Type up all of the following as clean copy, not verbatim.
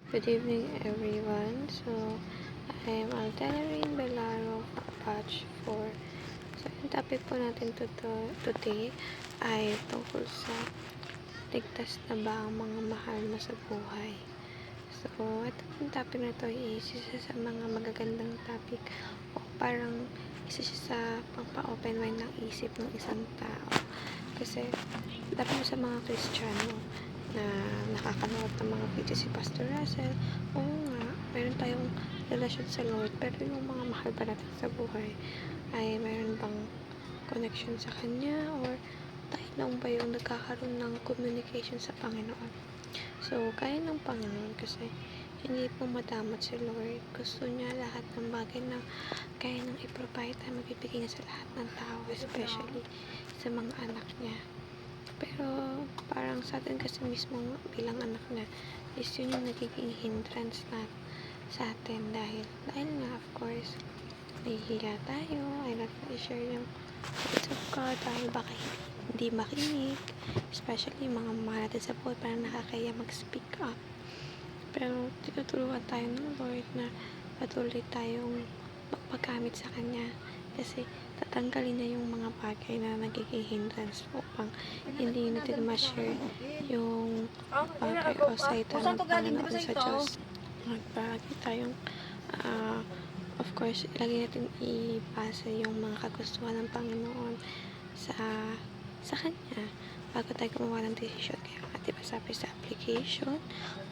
Good evening, everyone. So, I am Altelarine Belaro from Batch 4. So, yung topic po natin today ay tungkol sa ligtas na ba ang mga mahal mo sa buhay. So, ito yung topic na to is isa sa mga magagandang topic o parang isa siya sa pang-open mind ng isip ng isang tao. Kasi, dapat sa mga Kristiyano na nakakanood ng mga video si Pastor Russell, oo nga, meron tayong relasyon sa Lord, pero yung mga mahal pa natin sa buhay, ay meron bang connection sa Kanya, or tayo lang ba yung nagkakaroon ng communication sa Panginoon? So, kaya ng Panginoon kasi hindi po madamot si Lord. Gusto niya lahat ng bagay na kaya nang i-provide ay mabibigay niya sa lahat ng tao, especially sa mga anak niya. Pero parang sa atin kasi mismo bilang anak na is yun yung nagiging hindrance na sa atin dahil nga of course nahihiya tayo, ay not i-share yung words of God dahil baka hindi makinig, especially mga mahal natin sa buhay, parang nakakaya mag-speak up. Pero tinutulungan tayo ng Lord na patuloy tayong magpagamit sa Kanya kasi tatanggalin niya yung mga bagay na nagiging hindrance upang hindi natin ma-share yung bagay o salita ng Panginoon sa Diyos. Magpahagi tayong of course, lagi natin ipasa yung mga kagustuhan ng Panginoon sa Kanya bago tayo gumawa ng desisyon. Kaya nga, diba sabi sa application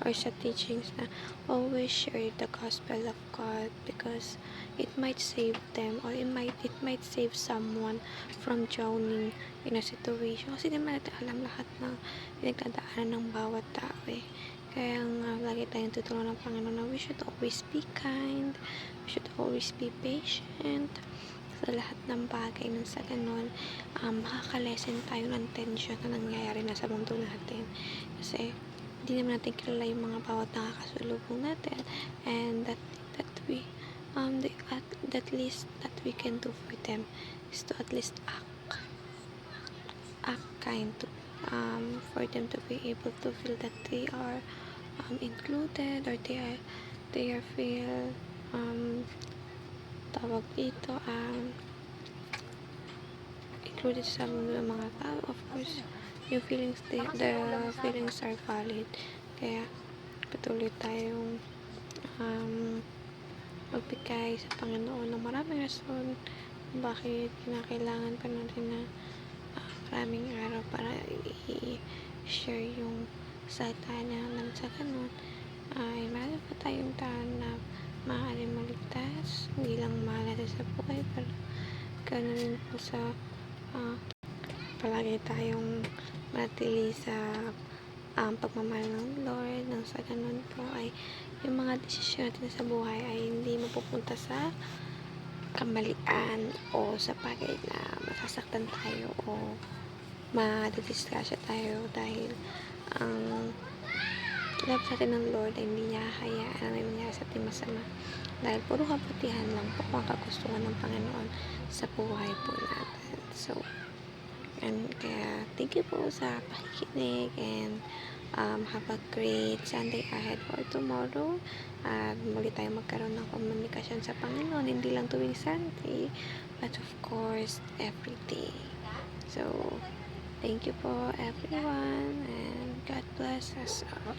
or sa teachings na always share the gospel of God because it might save them or it might save someone from drowning in a situation. Kasi di naman natin alam lahat ng pinagdadaanan ng bawat tao eh. Kaya nga, lagi tayong tutulungan ng Panginoon na we should always be kind, we should always be patient sa lahat ng bagay nang sa ganun, makakalesen tayo ng tension na nangyayari na sa mundo natin. Kasi, hindi naman natin kilala yung mga bawat nakakasulubong natin and that we, that least that we can do for them is to at least act kind to for them to be able to feel that they are included or they are feel tawag dito included sa mga tao. Of course yung feelings the feelings are valid, kaya patuloy tayong magbigay sa Panginoon ng maraming rason bakit kinakailangan pa natin na maraming araw para i-share yung salita niya nang sa ganun ay marami pa tayong tao na maaaring maligtas, hindi lang mahal natin sa buhay, pero ganoon rin po sa palagi tayong manatili sa pagmamahal ng Lord, nang sa ganun po ay yung mga desisyon natin sa buhay ay hindi mapupunta sa kamalian o sa bagay na masasaktan tayo o madidisgrasya tayo dahil ang love natin ng Lord ay hindi niya hayaan na may mangyari sa ating masama dahil puro kabutihan lang po ang kagustuhan ng Panginoon sa buhay po natin. So, and kaya thank you po sa pakikinig and have a great Sunday ahead for tomorrow at muli tayo magkaroon ng komunikasyon sa Panginoon, hindi lang tuwing Sunday but of course every day. So, thank you po everyone and God bless us all.